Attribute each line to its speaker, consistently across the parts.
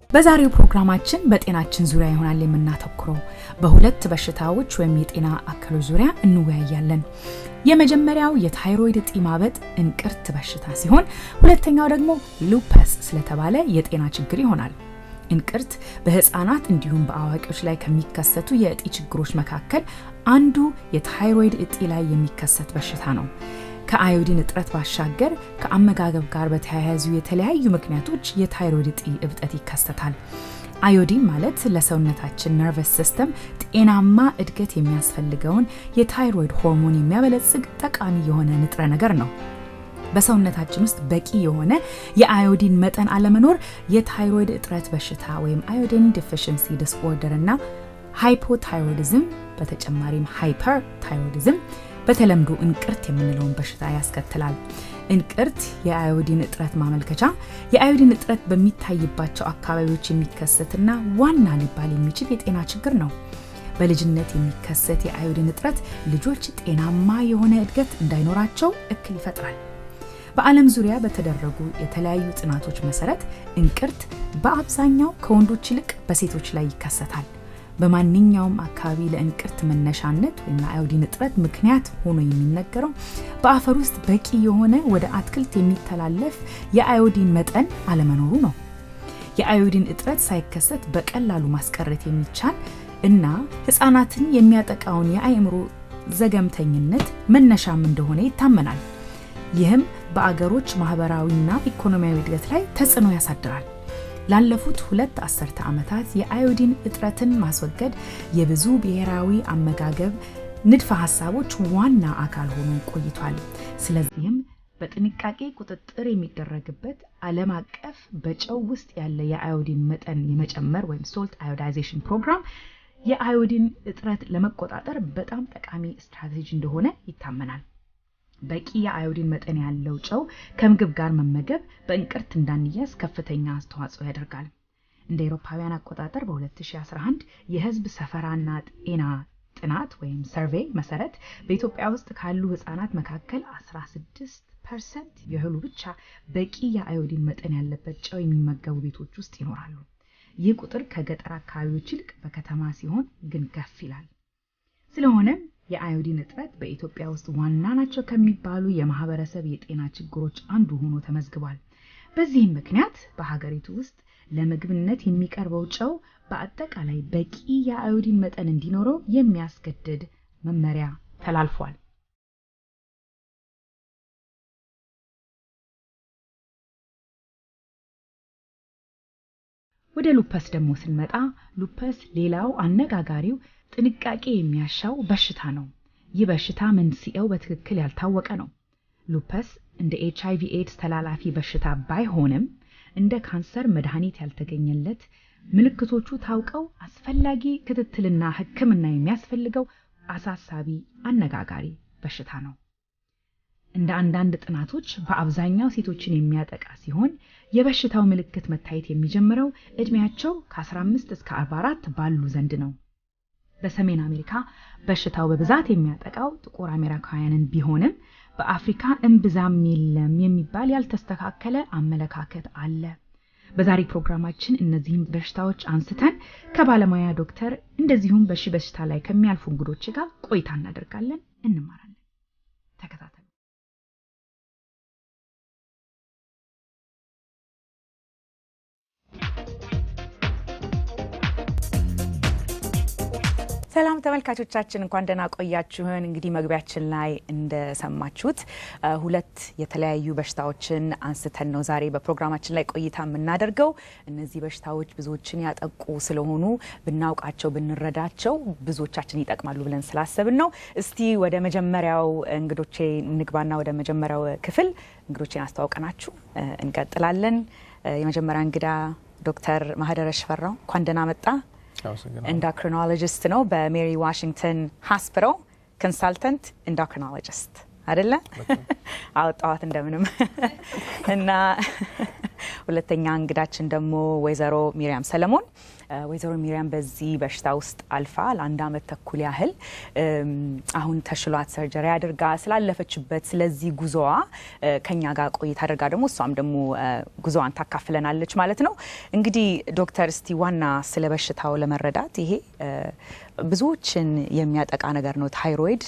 Speaker 1: በዛሬው ፕሮግራማችን በጤናችን ዙሪያ ይሆናል የምናተኩረው በሁለት በሽታዎች ወይም የጤና አካሎች ዙሪያ እንወያያለን። የመጀመሪያው የታይሮይድ እጢ ማበጥ እንቅርት በሽታ ሲሆን ሁለተኛው ደግሞ ሉፐስ ስለተባለ የጤና ችግር ይሆናል። እንቅርት በህፃናት እንዲሁም በአዋቂዎች ላይ ከሚከሰቱ የእጢ ችግሮች መካከል አንዱ የታይሮይድ እጢ ላይ የሚከሰት በሽታ ነው። ከአዮዲን እጥረት ባሻገር ከአመጋገብ ጋር በተያያዙ የተለያዩ ምክንያቶች የታይሮይድ እጢ እብጠት ይከሰታል። አዮዲን ማለት ለሰውነታችን ነርቨስ ሲስተም ጤናማ እድገት የሚያስፈልገውን የታይሮይድ ሆርሞን የሚያበለጽግ ጠቃሚ የሆነ ንጥረ ነገር ነው። በሰውነታችን ውስጥ በቂ የሆነ የአዮዲን መጠን አለመኖር የታይሮይድ እጥረት በሽታ ወይም አዮዲን ዲፊሽንሲ ዲስኦርደር እና ሃይፖታይሮይዲዝም በተጨማሪም ሃይፐርታይሮይዲዝም በተለምዶ እንቅርት የምንለውን በሽታ ያስከትላል። እንቅርት የአዮዲን እጥረት ማመልከቻ የአዮዲን እጥረት በሚታይባቸው አካባቢዎች የሚከሰትና ዋና ሊባል የሚችል የጤና ችግር ነው። በልጅነት የሚከሰት የአዮዲን እጥረት ልጆች ጤናማ የሆነ እድገት እንዳይኖራቸው እክል ይፈጥራል። በዓለም ዙሪያ በተደረጉ የተለያዩ ጥናቶች መሰረት እንቅርት በአብዛኛው ከወንዶች ይልቅ በሴቶች ላይ ይከሰታል። በማንኛውም አካባቢ ለእንቅርት መነሻነት ወይም ለአዮዲን እጥረት ምክንያት ሆኖ የሚነገረው በአፈር ውስጥ በቂ የሆነ ወደ አትክልት የሚተላለፍ የአዮዲን መጠን አለመኖሩ ነው። የአዮዲን እጥረት ሳይከሰት በቀላሉ ማስቀረት የሚቻል እና ህፃናትን የሚያጠቃውን የአእምሮ ዘገምተኝነት መነሻም እንደሆነ ይታመናል። ይህም በአገሮች ማህበራዊና ኢኮኖሚያዊ እድገት ላይ ተጽዕኖ ያሳድራል። ላለፉት 2 አስርተ ዓመታት የአዮዲን እጥረትን ማስወገድ የብዙ ብሔራዊ አመጋገብ ንድፈ ሐሳቦች ዋና አካል ሆኖ ቆይቷል። ስለዚህም በጥንቃቄ ቁጥጥር የሚደረግበት ዓለም አቀፍ በጨው ውስጥ ያለ የአዮዲን መጠን የመጨመር ወይም ሶልት አዮዳይዜሽን ፕሮግራም የአዮዲን እጥረት ለመቆጣጠር በጣም ጠቃሚ ስትራቴጂ እንደሆነ ይታመናል። በቂ የአዮዲን መጠን ያለው ጨው ከምግብ ጋር መመገብ በእንቅርት እንዳንያዝ ከፍተኛ አስተዋጽኦ ያደርጋል። እንደ አውሮፓውያን አቆጣጠር በ2011 የህዝብ ሰፈራና ጤና ጥናት ወይም ሰርቬይ መሰረት በኢትዮጵያ ውስጥ ካሉ ህፃናት መካከል 16% ያህሉ ብቻ በቂ የአዮዲን መጠን ያለበት ጨው የሚመገቡ ቤቶች ውስጥ ይኖራሉ። ይህ ቁጥር ከገጠር አካባቢዎች ይልቅ በከተማ ሲሆን ግን ከፍ ይላል። ስለሆነም የአዮዲን እጥረት በኢትዮጵያ ውስጥ ዋና ናቸው ከሚባሉ የማህበረሰብ የጤና ችግሮች አንዱ ሆኖ ተመዝግቧል። በዚህም ምክንያት በሀገሪቱ ውስጥ ለምግብነት የሚቀርበው ጨው በአጠቃላይ በቂ የአዮዲን መጠን እንዲኖረው የሚያስገድድ መመሪያ ተላልፏል። ወደ ሉፐስ ደግሞ ስንመጣ ሉፐስ ሌላው አነጋጋሪው ጥንቃቄ የሚያሻው በሽታ ነው። ይህ በሽታ መንስኤው በትክክል ያልታወቀ ነው። ሉፐስ እንደ HIV ኤድስ ተላላፊ በሽታ ባይሆንም እንደ ካንሰር መድኃኒት ያልተገኘለት ምልክቶቹ ታውቀው አስፈላጊ ክትትልና ሕክምና የሚያስፈልገው አሳሳቢ አነጋጋሪ በሽታ ነው። እንደ አንዳንድ ጥናቶች በአብዛኛው ሴቶችን የሚያጠቃ ሲሆን የበሽታው ምልክት መታየት የሚጀምረው እድሜያቸው ከ15 እስከ 44 ባሉ ዘንድ ነው። በሰሜን አሜሪካ በሽታው በብዛት የሚያጠቃው ጥቁር አሜሪካውያንን ቢሆንም በአፍሪካ እምብዛም የለም የሚባል ያልተስተካከለ አመለካከት አለ። በዛሬ ፕሮግራማችን እነዚህን በሽታዎች አንስተን ከባለሙያ ዶክተር እንደዚሁም በሽታ ላይ ከሚያልፉ እንግዶች ጋር ቆይታ እናደርጋለን፣ እንማራለን። ተከታተሉ። ሰላም ተመልካቾቻችን እንኳን ደህና ቆያችሁን። እንግዲህ መግቢያችን ላይ እንደሰማችሁት ሁለት የተለያዩ በሽታዎችን አንስተን ነው ዛሬ በፕሮግራማችን ላይ ቆይታ የምናደርገው። እነዚህ በሽታዎች ብዙዎችን ያጠቁ ስለሆኑ ብናውቃቸው ብንረዳቸው ብዙዎቻችን ይጠቅማሉ ብለን ስላሰብን ነው። እስቲ ወደ መጀመሪያው እንግዶቼ እንግባና ወደ መጀመሪያው ክፍል እንግዶቼን አስተዋውቀናችሁ እንቀጥላለን። የመጀመሪያ እንግዳ ዶክተር ማህደረ ሽፈራው እንኳን ደህና መጣ። endocrinologist ነው በሜሪ ዋሽንግተን ሆስፒታል ኮንሰልታንት endocrinologist አይደለ? አውጣዋት እንደምንም እና ሁለተኛ እንግዳችን ደግሞ ወይዘሮ ሚሪያም ሰለሞን ወይዘሮ ሚሪያም በዚህ በሽታ ውስጥ አልፋ ለአንድ አመት ተኩል ያህል አሁን ተሽሏት ሰርጀሪ አድርጋ ስላለፈችበት ስለዚህ ጉዞዋ ከኛ ጋር ቆይታ አድርጋ ደግሞ እሷም ደግሞ ጉዞዋን ታካፍለናለች ማለት ነው። እንግዲህ ዶክተር እስቲ ዋና ስለ በሽታው ለመረዳት ይሄ ብዙዎችን የሚያጠቃ ነገር ነው ታይሮይድ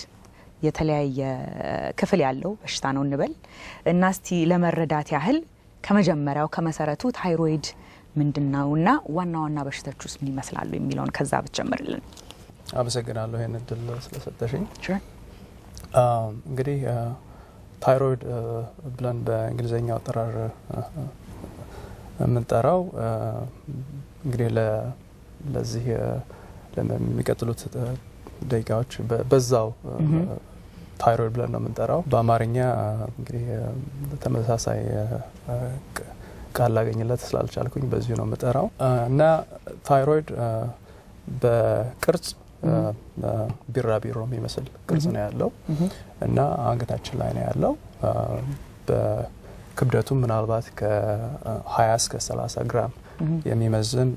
Speaker 1: የተለያየ ክፍል ያለው በሽታ ነው እንበል እና እስቲ ለመረዳት ያህል ከመጀመሪያው ከመሰረቱ ታይሮይድ ምንድነውና ዋና ዋና በሽታዎችስ ምን ይመስላሉ የሚለውን ከዛ ብትጀምርልን።
Speaker 2: አመሰግናለሁ ይሄን እድል ስለሰጠሽኝ። እንግዲህ ታይሮይድ ብለን በእንግሊዘኛው አጠራር የምንጠራው እንግዲህ ለዚህ ለሚቀጥሉት ደቂቃዎች በዛው ታይሮይድ ብለን ነው የምንጠራው። በአማርኛ እንግዲህ ተመሳሳይ ቃል ላገኝለት ስላልቻልኩኝ በዚሁ ነው የምጠራው እና ታይሮይድ በቅርጽ ቢራቢሮ የሚመስል ቅርጽ ነው ያለው እና አንገታችን ላይ ነው ያለው። በክብደቱ ምናልባት ከ20 እስከ 30 ግራም የሚመዝን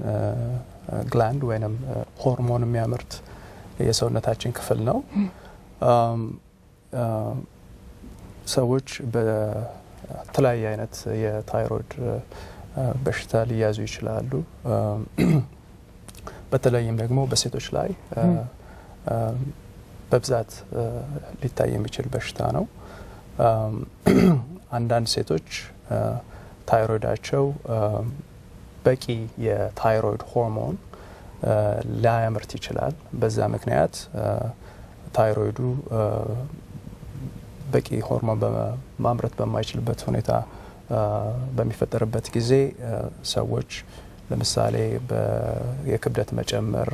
Speaker 2: ግላንድ ወይንም ሆርሞን የሚያመርት የሰውነታችን ክፍል ነው። ሰዎች በተለያየ አይነት የታይሮይድ በሽታ ሊያዙ ይችላሉ። በተለይም ደግሞ በሴቶች ላይ በብዛት ሊታይ የሚችል በሽታ ነው። አንዳንድ ሴቶች ታይሮይዳቸው በቂ የታይሮይድ ሆርሞን ላያመርት ይችላል። በዛ ምክንያት ታይሮይዱ በቂ ሆርሞን ማምረት በማይችልበት ሁኔታ በሚፈጠርበት ጊዜ ሰዎች ለምሳሌ የክብደት መጨመር፣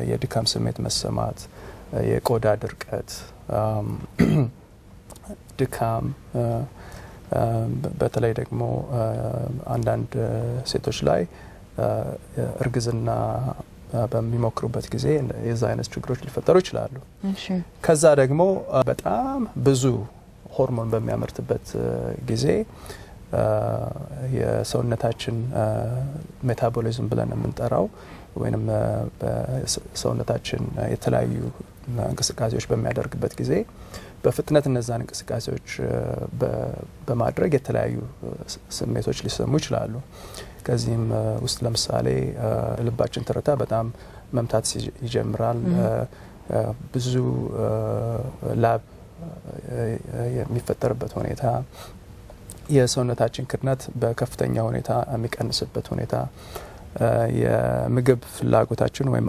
Speaker 2: የድካም ስሜት መሰማት፣ የቆዳ ድርቀት፣ ድካም በተለይ ደግሞ አንዳንድ ሴቶች ላይ እርግዝና በሚሞክሩበት ጊዜ የዛ አይነት ችግሮች ሊፈጠሩ ይችላሉ። ከዛ ደግሞ በጣም ብዙ ሆርሞን በሚያመርትበት ጊዜ የሰውነታችን ሜታቦሊዝም ብለን የምንጠራው ወይንም በሰውነታችን የተለያዩ እንቅስቃሴዎች በሚያደርግበት ጊዜ በፍጥነት እነዛን እንቅስቃሴዎች በማድረግ የተለያዩ ስሜቶች ሊሰሙ ይችላሉ። ከዚህም ውስጥ ለምሳሌ ልባችን ትርታ በጣም መምታት ይጀምራል። ብዙ ላብ የሚፈጠርበት ሁኔታ፣ የሰውነታችን ክብደት በከፍተኛ ሁኔታ የሚቀንስበት ሁኔታ፣ የምግብ ፍላጎታችን ወይም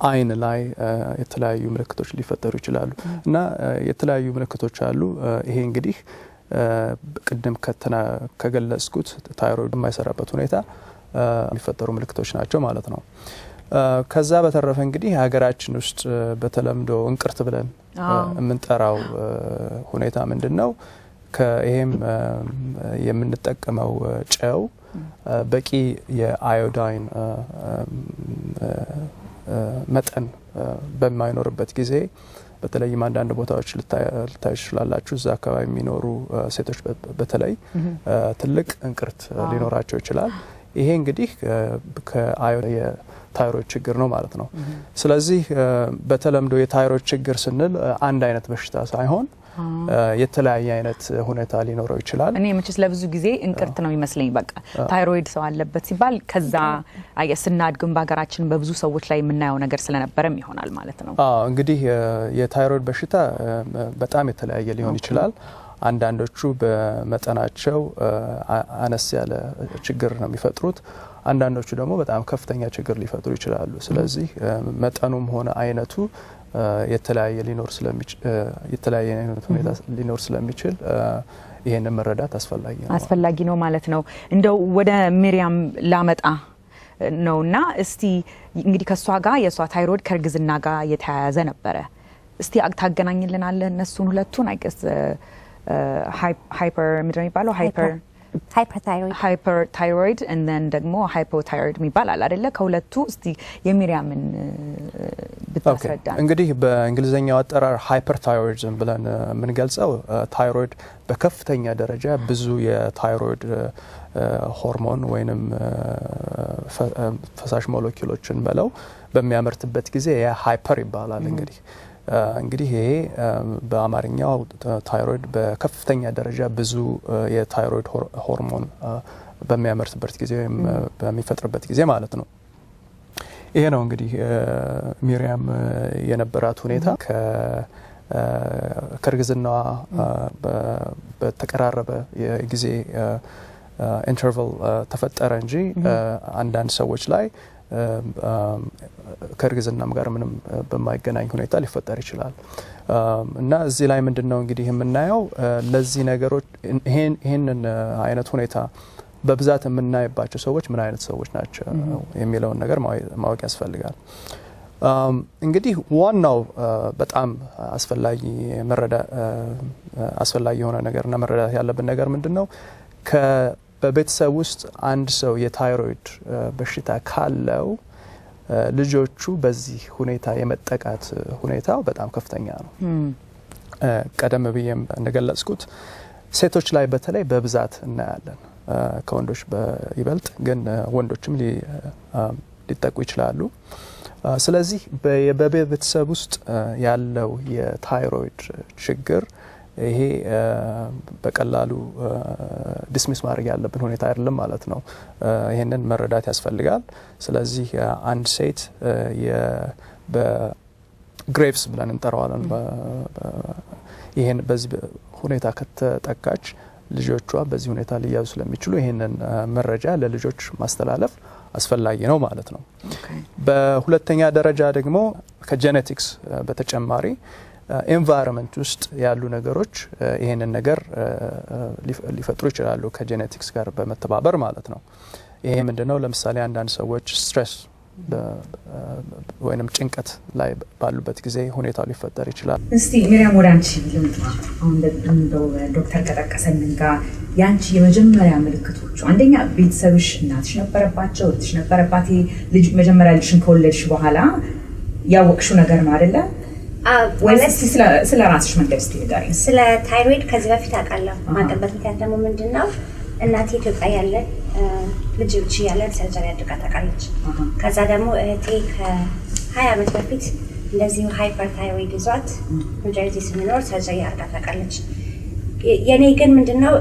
Speaker 2: አይን ላይ የተለያዩ ምልክቶች ሊፈጠሩ ይችላሉ እና የተለያዩ ምልክቶች አሉ። ይሄ እንግዲህ ቅድም ከገለጽኩት ታይሮይድ የማይሰራበት ሁኔታ የሚፈጠሩ ምልክቶች ናቸው ማለት ነው። ከዛ በተረፈ እንግዲህ ሀገራችን ውስጥ በተለምዶ እንቅርት ብለን የምንጠራው ሁኔታ ምንድነው? ይሄም የምንጠቀመው ጨው በቂ የአዮዳይን መጠን በማይኖርበት ጊዜ በተለይም አንዳንድ ቦታዎች ልታዩ ይችላላችሁ። እዛ አካባቢ የሚኖሩ ሴቶች በተለይ ትልቅ እንቅርት ሊኖራቸው ይችላል። ይሄ እንግዲህ የታይሮይድ ችግር ነው ማለት ነው። ስለዚህ በተለምዶ የታይሮይድ ችግር ስንል አንድ አይነት በሽታ ሳይሆን የተለያየ አይነት ሁኔታ ሊኖረው ይችላል። እኔ መቼስ ለብዙ ጊዜ እንቅርት ነው የሚመስለኝ። በቃ ታይሮይድ ሰው አለበት ሲባል ከዛ አየስናድግም በሀገራችን በብዙ ሰዎች ላይ የምናየው ነገር ስለነበረም ይሆናል ማለት ነው። እንግዲህ የታይሮይድ በሽታ በጣም የተለያየ ሊሆን ይችላል። አንዳንዶቹ በመጠናቸው አነስ ያለ ችግር ነው የሚፈጥሩት። አንዳንዶቹ ደግሞ በጣም ከፍተኛ ችግር ሊፈጥሩ ይችላሉ። ስለዚህ መጠኑም ሆነ አይነቱ የተለያየ ሁኔታ ሊኖር ስለሚችል ይሄንን መረዳት አስፈላጊ ነው ማለት ነው። እንደው ወደ ሚሪያም ላመጣ ነውና እስቲ እንግዲህ ከሷ ጋር የሷ ታይሮይድ ከርግዝና ጋር የተያያዘ ነበረ። እስቲ ታገናኝልናለህ እነሱን ሁለቱን? አይገስ ሃይፐር ምንድነው የሚባለው?
Speaker 1: hyperthyroid and then ደግሞ hypothyroid የሚባል አለ አይደለ ከሁለቱ እስቲ የሚሪያምን ብታስረዳ
Speaker 2: እንግዲህ በእንግሊዘኛው አጠራር hyperthyroidism ብለን የምንገልጸው ታይሮይድ በከፍተኛ ደረጃ ብዙ የታይሮይድ ሆርሞን ወይንም ፈሳሽ ሞለኪውሎችን በለው በሚያመርትበት ጊዜ ያ ሃይፐር ይባላል እንግዲህ ይሄ በአማርኛው ታይሮይድ በከፍተኛ ደረጃ ብዙ የታይሮይድ ሆርሞን በሚያመርትበት ጊዜ ወይም በሚፈጥርበት ጊዜ ማለት ነው ይሄ ነው እንግዲህ ሚሪያም የነበራት ሁኔታ ከርግዝናዋ በተቀራረበ የጊዜ ኢንተርቫል ተፈጠረ እንጂ አንዳንድ ሰዎች ላይ ከርግዝናም ጋር ምንም በማይገናኝ ሁኔታ ሊፈጠር ይችላል እና እዚህ ላይ ምንድነው እንግዲህ የምናየው ለዚህ ነገሮች ይሄንን አይነት ሁኔታ በብዛት የምናይባቸው ሰዎች ምን አይነት ሰዎች ናቸው የሚለውን ነገር ማወቅ ያስፈልጋል እንግዲህ ዋናው በጣም አስፈላጊ የሆነ ነገርና መረዳት ያለብን ነገር ምንድነው በቤተሰብ ውስጥ አንድ ሰው የታይሮይድ በሽታ ካለው ልጆቹ በዚህ ሁኔታ የመጠቃት ሁኔታው በጣም ከፍተኛ ነው ቀደም ብዬም እንደገለጽኩት ሴቶች ላይ በተለይ በብዛት እናያለን ከወንዶች በይበልጥ ግን ወንዶችም ሊጠቁ ይችላሉ ስለዚህ በቤተሰብ ውስጥ ያለው የታይሮይድ ችግር ይሄ በቀላሉ ዲስሚስ ማድረግ ያለብን ሁኔታ አይደለም ማለት ነው ይሄንን መረዳት ያስፈልጋል ስለዚህ አንድ ሴት በግሬቭስ ብለን እንጠራዋለን ይሄን በዚህ ሁኔታ ከተጠቃች ልጆቿ በዚህ ሁኔታ ሊያዙ ስለሚችሉ ይሄንን መረጃ ለልጆች ማስተላለፍ አስፈላጊ ነው ማለት ነው በሁለተኛ ደረጃ ደግሞ ከጄኔቲክስ በተጨማሪ ኤንቫይሮንመንት ውስጥ ያሉ ነገሮች ይሄንን ነገር ሊፈጥሩ ይችላሉ ከጄኔቲክስ ጋር በመተባበር ማለት ነው ይሄ ምንድነው ለምሳሌ አንዳንድ ሰዎች ስትሬስ ወይንም ጭንቀት ላይ ባሉበት ጊዜ ሁኔታው ሊፈጠር ይችላል
Speaker 1: እስቲ ሚሪያም ወዳንቺ ልምጣ አሁን እንደው ዶክተር ከጠቀሰልን ጋር ያንቺ የመጀመሪያ ምልክቶቹ አንደኛ ቤተሰብሽ እናትሽ ነበረባቸው እህትሽ ነበረባት ልጅ መጀመሪያ ልጅሽን ከወለድሽ በኋላ ያወቅሽው ነገር ነው አይደለ ወይስ ስለ ራስሽ መንገድ እስቲ ንገሪኝ
Speaker 3: ስለ ታይሮይድ ከዚህ በፊት አውቃለሁ ማቀበት ምክንያት ደግሞ ምንድነው እናቴ ኢትዮጵያ ያለ ልጅ ያለ ሰርጀሪ አድርጋ ታውቃለች ከዛ ደግሞ እህቴ ከ20 ዓመት በፊት እንደዚህ ሃይፐርታይሮይድ ይዟት ኒውጀርሲ ስንኖር ሰርጀሪ አድርጋ ታውቃለች የኔ ግን ምንድነው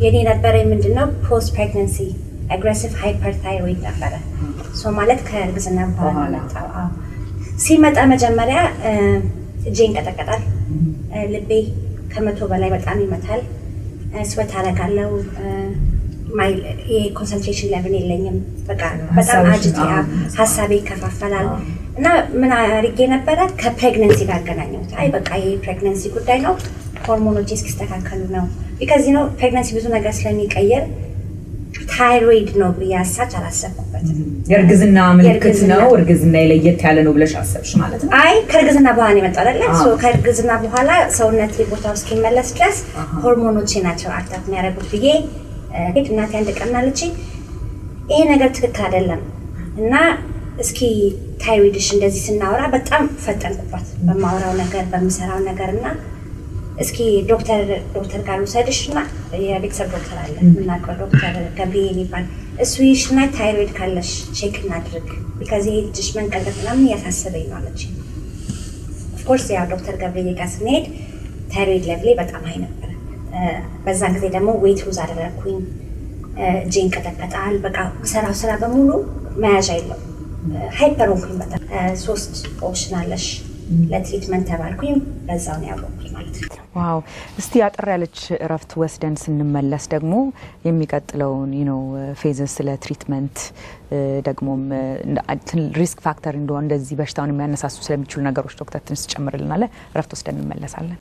Speaker 3: የኔ ነበረኝ ምንድነው ፖስት ፕሬግናንሲ አግሬሲቭ ሃይፐርታይሮይድ ነበረ ሶ ማለት ከርግዝና በኋላ ሲመጣ መጀመሪያ እጄን ቀጠቀጣል ልቤ ከመቶ በላይ በጣም ይመታል ስዌት አደርጋለሁ ማይ የኮንሰንትሬሽን ሌቭል የለኝም በቃ በጣም አጅቲያ ሀሳቤ ይከፋፈላል እና ምን አድርጌ ነበረ ከፕሬግናንሲ ጋር አገናኘሁት አይ በቃ የፕሬግናንሲ ጉዳይ ነው ሆርሞኖች እስኪስተካከሉ ነው ቢካዝ ነው ፕሬግናንሲ ብዙ ነገር ስለሚቀየር ታይሮይድ ነው ብያሳች አላሰብኩበትም
Speaker 1: የርግዝና ምልክት ነው እርግዝና ለየት ያለ ነው ብለሽ አሰብሽ ማለት ነው
Speaker 3: አይ ከርግዝና በኋላ ነው የመጣው አይደል ሶ ከርግዝና በኋላ ሰውነት ቦታው እስኪመለስ ድረስ ሆርሞኖች ናቸው አክቲቭ የሚያደርጉት ብዬ እናቴ አንድ ቀን አለች ይሄ ነገር ትክክል አይደለም እና እስኪ ታይሮይድሽ እንደዚህ ስናወራ በጣም ፈጠንኩባት በማወራው ነገር በሚሰራው ነገርና እስኪ ዶክተር ጋር ወሰድሽና የቤተሰብ ዶክተር አለ ምናቀው ዶክተር ገብሬ የሚባል እሱ ይሽና ታይሮይድ ካለሽ ቼክ እናድርግ because ይሄ ልጅሽ መንቀልቀል ምናምን ያሳሰበኝ ነው አለች of course ያ ዶክተር ገብሬ ጋር ስንሄድ ታይሮይድ ሌቭሌ በጣም ሃይ ነበር በዛ ጊዜ ደግሞ ዌት ሉዝ አደረኩኝ ጄን ቀጠቀጣል በቃ ሰራው ስራ በሙሉ መያዣ የለው ሃይፐር ሆንኩኝ በጣም 3 ኦፕሽን አለሽ ለትሪትመንት ተባልኩኝ በዛው ነው ያወቅኩኝ ማለት ነው
Speaker 1: ዋው እስቲ አጥር ያለች እረፍት ወስደን ስንመለስ ደግሞ የሚቀጥለውን ፌዝስ ስለ ትሪትመንት ደግሞም ሪስክ ፋክተር እንደዚህ በሽታውን የሚያነሳሱ ስለሚችሉ ነገሮች ዶክተር ትንስ ጨምርልናለ እረፍት ወስደን እንመለሳለን